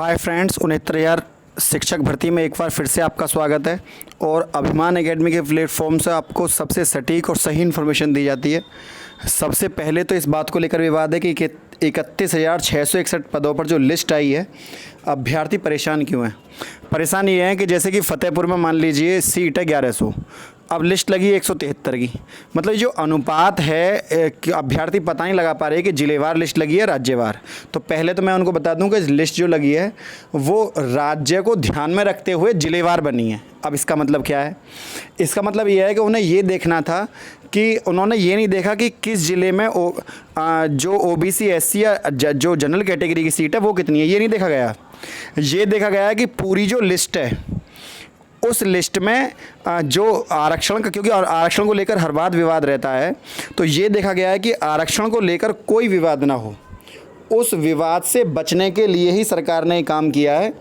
Hi friends, 69,000 शिक्षक भर्ती में एक बार फिर से आपका स्वागत है। और अभिमान एकेडमी के प्लेटफॉर्म से आपको सबसे सटीक और सही इन्फॉर्मेशन दी जाती है। सबसे पहले तो इस बात को लेकर विवाद है कि 31,661 पदों पर जो लिस्ट आई है, अभ्यर्थी परेशान क्यों हैं। परेशान ये है कि जैसे कि फ़तेहपुर में मान लीजिए सीट है 1100, अब लिस्ट लगी 173 की। मतलब जो अनुपात है कि अभ्यर्थी पता नहीं लगा पा रहे कि जिलेवार लिस्ट लगी है राज्यवार। तो पहले तो मैं उनको बता दूं कि लिस्ट जो लगी है वो राज्य को ध्यान में रखते हुए जिलेवार बनी है। अब इसका मतलब क्या है? इसका मतलब ये है कि उन्हें ये देखना था कि उन्होंने ये नहीं देखा कि किस ज़िले में जो ओबीसी एससी या जो जनरल कैटेगरी की सीट है वो कितनी है, ये नहीं देखा गया। ये देखा गया कि पूरी जो लिस्ट है उस लिस्ट में जो आरक्षण का, क्योंकि आरक्षण को लेकर हर बात विवाद रहता है, तो ये देखा गया है कि आरक्षण को लेकर कोई विवाद ना हो। उस विवाद से बचने के लिए ही सरकार ने काम किया है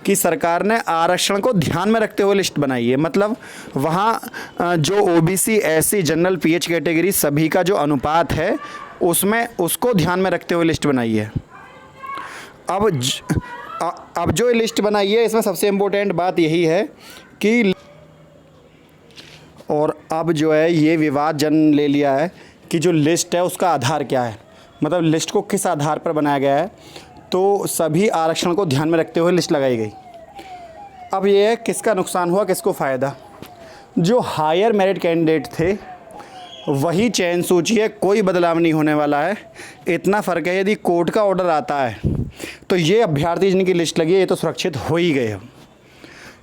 कि सरकार ने आरक्षण को ध्यान में रखते हुए लिस्ट बनाई है। मतलब वहाँ जो OBC SC general pH category सभी का जो अनुपात है उसमें उसको ध्यान में रखते हुए लिस्ट बनाई है। अब जो लिस्ट बनाई है इसमें सबसे इम्पोर्टेंट बात यही है कि और अब जो है ये विवाद जन्म ले लिया है कि जो लिस्ट है उसका आधार क्या है, मतलब लिस्ट को किस आधार पर बनाया गया है। तो सभी आरक्षण को ध्यान में रखते हुए लिस्ट लगाई गई। अब ये है किसका नुकसान हुआ, किसको फ़ायदा। जो हायर मेरिट कैंडिडेट थे वही चयन सूची है, कोई बदलाव नहीं होने वाला है। इतना फ़र्क है यदि कोर्ट का ऑर्डर आता है तो ये अभ्यर्थी जिनकी लिस्ट लगी है ये तो सुरक्षित हो ही गए।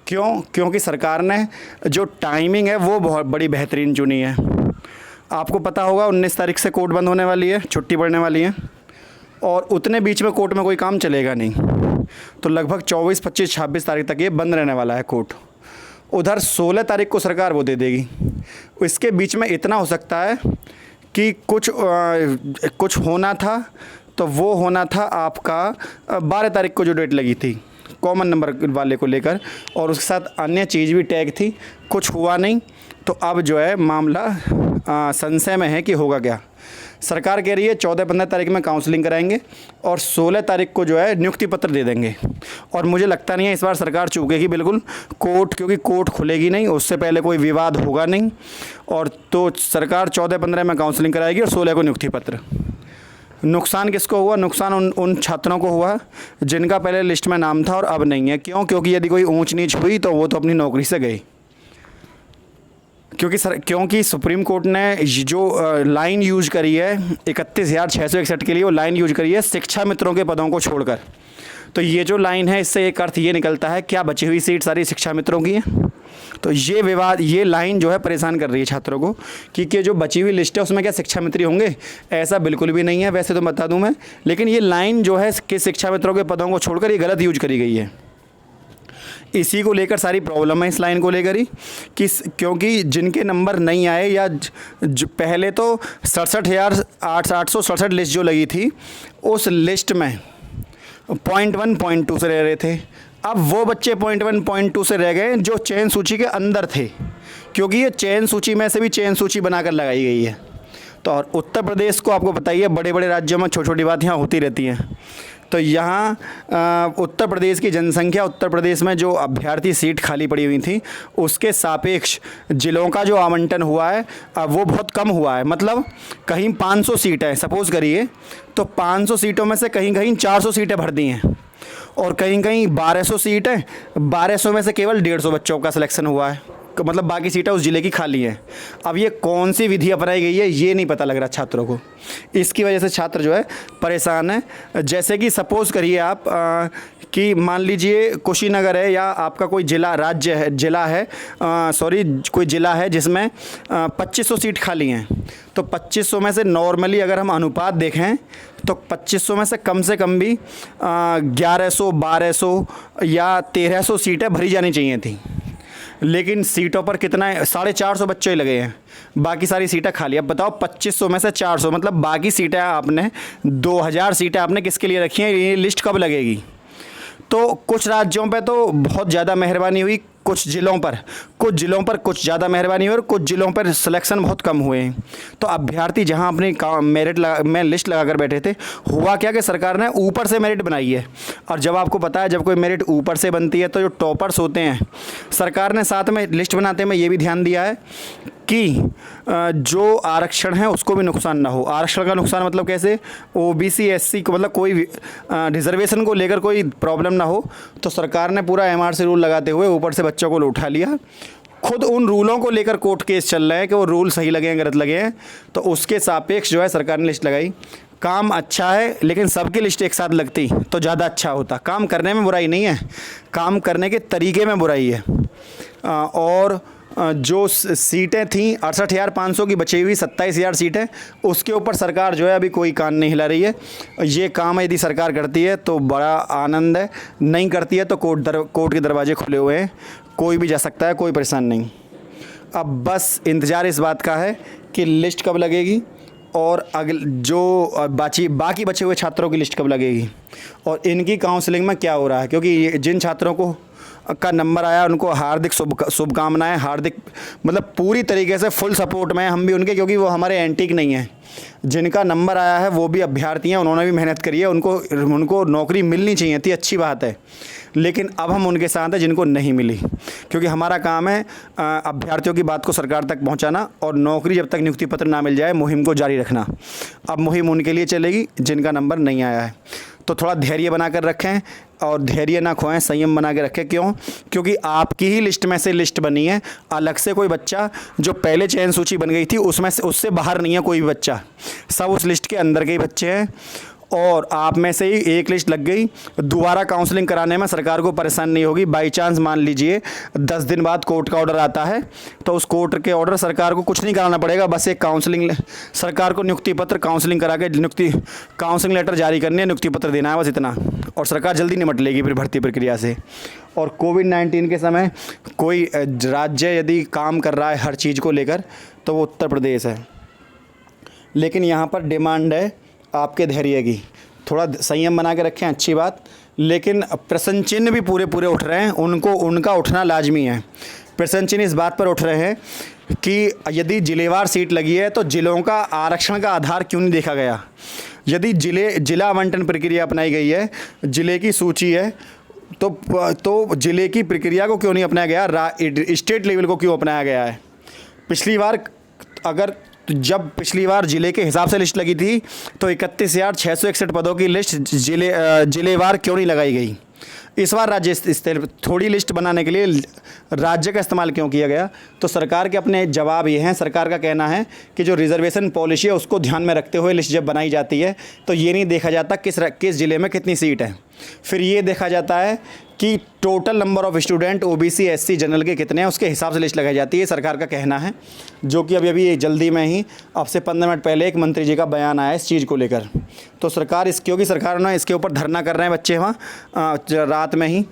क्यों? क्योंकि सरकार ने जो टाइमिंग है वो बहुत बड़ी बेहतरीन चुनी है। आपको पता होगा 19 तारीख से कोर्ट बंद होने वाली है, छुट्टी पड़ने वाली है, और उतने बीच में कोर्ट में कोई काम चलेगा नहीं। तो लगभग 24, 25, 26 तारीख तक ये बंद रहने वाला है कोर्ट। उधर 16 तारीख को सरकार वो दे देगी। इसके बीच में इतना हो सकता है कि कुछ होना था तो वो होना था आपका 12 तारीख को जो डेट लगी थी कॉमन नंबर वाले को लेकर, और उसके साथ अन्य चीज़ भी टैग थी, कुछ हुआ नहीं। तो अब जो है मामला संशय में है कि होगा क्या। सरकार कह रही है 14-15 तारीख में काउंसलिंग कराएंगे और 16 तारीख को जो है नियुक्ति पत्र दे देंगे। और मुझे लगता नहीं है इस बार सरकार चूकेगी बिल्कुल कोर्ट, क्योंकि कोर्ट खुलेगी नहीं, उससे पहले कोई विवाद होगा नहीं। और तो सरकार 14-15 में काउंसलिंग कराएगी और 16 को नियुक्ति पत्र। नुकसान किसको हुआ? नुकसान उन छात्रों को हुआ जिनका पहले लिस्ट में नाम था और अब नहीं है। क्यों? क्योंकि यदि कोई ऊंच नीच हुई तो वो तो अपनी नौकरी से गई। क्योंकि सुप्रीम कोर्ट ने जो लाइन यूज करी है 31,661 के लिए, वो लाइन यूज करी है शिक्षा मित्रों के पदों को छोड़कर। तो ये जो लाइन है इससे एक अर्थ ये निकलता है क्या बची हुई सीट सारी शिक्षा मित्रों की है। तो ये विवाद, ये लाइन जो है परेशान कर रही है छात्रों को कि जो बची हुई लिस्ट है उसमें क्या शिक्षा मित्र होंगे। ऐसा बिल्कुल भी नहीं है, वैसे तो बता दूं मैं, लेकिन ये लाइन जो है कि शिक्षा मित्रों के पदों को छोड़कर ये गलत यूज करी गई है। इसी को लेकर सारी प्रॉब्लम है इस लाइन को लेकर ही कि क्योंकि जिनके नंबर नहीं आए या पहले तो 67,867 लिस्ट जो लगी थी उस लिस्ट में 0.1 0.2 से रह रहे थे। अब वो बच्चे 0.1 0.2 से रह गए जो चयन सूची के अंदर थे, क्योंकि ये चयन सूची में से भी चयन सूची बनाकर लगाई गई है। तो और उत्तर प्रदेश को आपको बताइए, बड़े बड़े राज्यों में छोटी छोटी बात यहाँ होती रहती हैं। तो यहाँ उत्तर प्रदेश की जनसंख्या, उत्तर प्रदेश में जो अभ्यर्थी सीट खाली पड़ी हुई थी उसके सापेक्ष जिलों का जो आवंटन हुआ है वो बहुत कम हुआ है। मतलब कहीं 500 सीट है सपोज़ करिए, तो 500 सीटों में से कहीं कहीं 400 सीटें भर दी हैं, और कहीं कहीं 1200 सीट है, 1200 में से केवल 150 बच्चों का सिलेक्शन हुआ है। मतलब बाकी सीटें उस ज़िले की खाली हैं। अब ये कौन सी विधि अपनाई गई है ये नहीं पता लग रहा छात्रों को। इसकी वजह से छात्र जो है परेशान है। जैसे कि सपोज़ करिए आप कि मान लीजिए कुशीनगर है या आपका कोई कोई ज़िला है जिसमें 2500 सीट खाली हैं। तो 2500 में से नॉर्मली अगर हम अनुपात देखें तो 2500 में से कम भी 1100, 1200 या 1300 सीटें भरी जानी चाहिए थी। लेकिन सीटों पर कितना है? 450 बच्चे ही लगे हैं, बाकी सारी सीटें खाली। अब बताओ 2500 में से 400, मतलब बाकी सीटें आपने 2000 सीटें आपने किसके लिए रखी हैं? ये लिस्ट कब लगेगी? तो कुछ राज्यों पे तो बहुत ज़्यादा मेहरबानी हुई, कुछ ज़िलों पर कुछ ज़्यादा मेहरबानी हुई और कुछ ज़िलों पर सिलेक्शन बहुत कम हुए हैं। तो अभ्यर्थी जहां अपनी मेरिट में लिस्ट लगा कर बैठे थे, हुआ क्या कि सरकार ने ऊपर से मेरिट बनाई है। और जब आपको पता है जब कोई मेरिट ऊपर से बनती है तो जो टॉपर्स होते हैं, सरकार ने साथ में लिस्ट बनाते में ये भी ध्यान दिया है कि जो आरक्षण है उसको भी नुकसान ना हो। आरक्षण का नुकसान मतलब कैसे, ओबीसी एससी को मतलब कोई रिजर्वेशन को लेकर कोई प्रॉब्लम ना हो। तो सरकार ने पूरा एमआरसी रूल लगाते हुए ऊपर से बच्चों को उठा लिया। खुद उन रूलों को लेकर कोर्ट केस चल रहे हैं कि वो रूल सही लगे हैं गलत लगे हैं, तो उसके सापेक्ष जो है सरकार ने लिस्ट लगाई। काम अच्छा है, लेकिन सबकी लिस्ट एक साथ लगती तो ज़्यादा अच्छा होता। काम करने में बुराई नहीं है, काम करने के तरीके में बुराई है। और जो सीटें थीं 68,500 की बची हुई 27,000 सीटें, उसके ऊपर सरकार जो है अभी कोई कान नहीं हिला रही है। ये काम यदि सरकार करती है तो बड़ा आनंद है, नहीं करती है तो कोर्ट के दरवाजे खुले हुए हैं, कोई भी जा सकता है, कोई परेशान नहीं। अब बस इंतज़ार इस बात का है कि लिस्ट कब लगेगी और जो बाकी बचे हुए छात्रों की लिस्ट कब लगेगी और इनकी काउंसलिंग में क्या हो रहा है। क्योंकि जिन छात्रों को का नंबर आया उनको हार्दिक शुभकामनाएं, हार्दिक मतलब पूरी तरीके से फुल सपोर्ट में हम भी उनके, क्योंकि वो हमारे एंटीक नहीं हैं। जिनका नंबर आया है वो भी अभ्यर्थी हैं, उन्होंने भी मेहनत करी है, उनको नौकरी मिलनी चाहिए थी, अच्छी बात है। लेकिन अब हम उनके साथ हैं जिनको नहीं मिली, क्योंकि हमारा काम है अभ्यर्थियों की बात को सरकार तक पहुंचाना और नौकरी जब तक नियुक्ति पत्र ना मिल जाए मुहिम को जारी रखना। अब मुहिम उनके लिए चलेगी जिनका नंबर नहीं आया है। तो थोड़ा धैर्य बना कर रखें और धैर्य ना खोएं, संयम बना के रखें। क्यों? क्योंकि आपकी ही लिस्ट में से लिस्ट बनी है, अलग से कोई बच्चा जो पहले चयन सूची बन गई थी उसमें से उससे बाहर नहीं है कोई भी बच्चा, सब उस लिस्ट के अंदर के ही बच्चे हैं। और आप में से ही एक लिस्ट लग गई, दोबारा काउंसलिंग कराने में सरकार को परेशान नहीं होगी। बाई चांस मान लीजिए 10 दिन बाद कोर्ट का ऑर्डर आता है तो उस कोर्ट के ऑर्डर सरकार को कुछ नहीं कराना पड़ेगा, बस एक काउंसलिंग, सरकार को नियुक्ति पत्र काउंसलिंग करा के काउंसलिंग लेटर जारी करनी है, नियुक्ति पत्र देना है, बस इतना। और सरकार जल्दी निपट लेगी फिर भर्ती प्रक्रिया से। और कोविड-19 के समय कोई राज्य यदि काम कर रहा है हर चीज़ को लेकर तो वो उत्तर प्रदेश है। लेकिन यहाँ पर डिमांड है आपके धैर्य की, थोड़ा संयम बना के रखें, अच्छी बात। लेकिन प्रश्न चिन्ह भी पूरे उठ रहे हैं, उनका उठना लाजमी है। प्रश्न चिन्ह इस बात पर उठ रहे हैं कि यदि जिलेवार सीट लगी है तो जिलों का आरक्षण का आधार क्यों नहीं देखा गया। यदि जिला आवंटन प्रक्रिया अपनाई गई है, जिले की सूची है, तो जिले की प्रक्रिया को क्यों नहीं अपनाया गया, स्टेट लेवल को क्यों अपनाया गया है। जब पिछली बार ज़िले के हिसाब से लिस्ट लगी थी तो 31,661 पदों की लिस्ट ज़िलेवार क्यों नहीं लगाई गई। इस बार राज्य स्तर थोड़ी लिस्ट बनाने के लिए राज्य का इस्तेमाल क्यों किया गया। तो सरकार के अपने जवाब ये हैं। सरकार का कहना है कि जो रिजर्वेशन पॉलिसी है उसको ध्यान में रखते हुए लिस्ट जब बनाई जाती है तो ये नहीं देखा जाता किस ज़िले में कितनी सीट है, फिर ये देखा जाता है कि total number of student OBC SC general के कितने हैं, उसके हिसाब से लिस्ट लगाई जाती है। सरकार का कहना है, जो कि अभी जल्दी में ही अब से 15 मिनट पहले एक मंत्री जी का बयान आया इस चीज़ को लेकर। तो क्योंकि सरकार ने इसके ऊपर धरना कर रहे हैं बच्चे वहाँ रात में ही,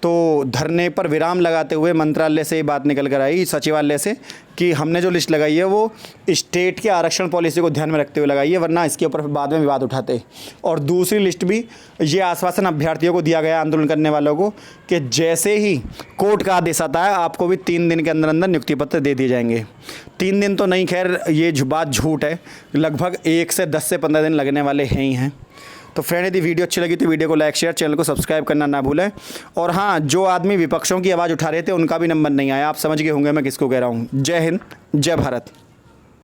तो धरने पर विराम लगाते हुए मंत्रालय से ये बात निकल कर आई, सचिवालय से, कि हमने जो लिस्ट लगाई है वो स्टेट के आरक्षण पॉलिसी को ध्यान में रखते हुए लगाई है, वरना इसके ऊपर बाद में विवाद उठाते। और दूसरी लिस्ट भी ये आश्वासन अभ्यर्थियों को दिया गया, आंदोलन करने वालों को, कि जैसे ही कोर्ट का आदेश आता है आपको भी 3 दिन के अंदर अंदर नियुक्ति पत्र दे दिए जाएंगे। 3 दिन तो नहीं, खैर ये बात झूठ है, लगभग 1 से 10 से 15 दिन लगने वाले हैं ही हैं। तो फ्रेंड, यदि वीडियो अच्छी लगी तो वीडियो को लाइक शेयर, चैनल को सब्सक्राइब करना ना भूलें। और हाँ, जो आदमी विपक्षों की आवाज़ उठा रहे थे उनका भी नंबर नहीं आया, आप समझ गए होंगे मैं किसको कह रहा हूँ। जय हिंद, जय भारत।